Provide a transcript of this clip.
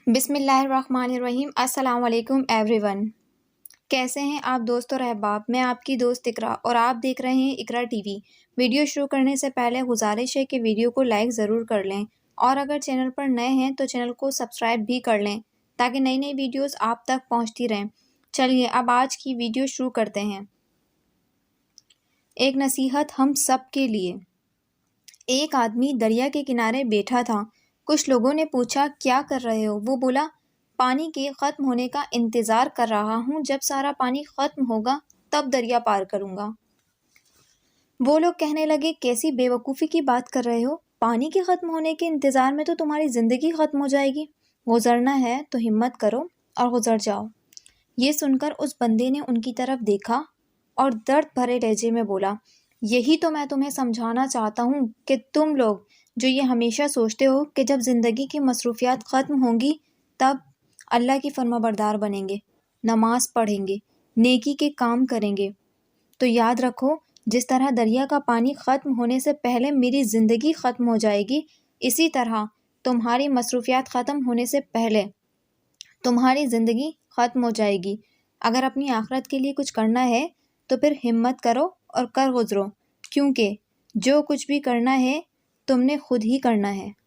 بسم اللہ الرحمن الرحیم۔ السلام علیکم ایوری ون۔ کیسے ہیں آپ دوست اور احباب؟ میں آپ کی دوست اقرا اور آپ دیکھ رہے ہیں اقرا ٹی وی۔ ویڈیو شروع کرنے سے پہلے گزارش ہے کہ ویڈیو کو لائک ضرور کر لیں اور اگر چینل پر نئے ہیں تو چینل کو سبسکرائب بھی کر لیں تاکہ نئی نئی ویڈیوز آپ تک پہنچتی رہیں۔ چلیے اب آج کی ویڈیو شروع کرتے ہیں۔ ایک نصیحت ہم سب کے لیے۔ ایک آدمی دریا کے کنارے بیٹھا تھا۔ کچھ لوگوں نے پوچھا کیا کر رہے ہو؟ وہ بولا پانی کے ختم ہونے کا انتظار کر رہا ہوں، جب سارا پانی ختم ہوگا تب دریا پار کروں گا۔ وہ لوگ کہنے لگے کیسی بے وقوفی کی بات کر رہے ہو، پانی کے ختم ہونے کے انتظار میں تو تمہاری زندگی ختم ہو جائے گی، گزرنا ہے تو ہمت کرو اور گزر جاؤ۔ یہ سن کر اس بندے نے ان کی طرف دیکھا اور درد بھرے لہجے میں بولا یہی تو میں تمہیں سمجھانا چاہتا ہوں کہ تم لوگ جو یہ ہمیشہ سوچتے ہو کہ جب زندگی کی مصروفیات ختم ہوں گی تب اللہ کی فرما بردار بنیں گے، نماز پڑھیں گے، نیکی کے کام کریں گے، تو یاد رکھو جس طرح دریا کا پانی ختم ہونے سے پہلے میری زندگی ختم ہو جائے گی، اسی طرح تمہاری مصروفیات ختم ہونے سے پہلے تمہاری زندگی ختم ہو جائے گی۔ اگر اپنی آخرت کے لیے کچھ کرنا ہے تو پھر ہمت کرو اور کر گزرو، کیونکہ جو کچھ بھی کرنا ہے تم نے خود ہی کرنا ہے۔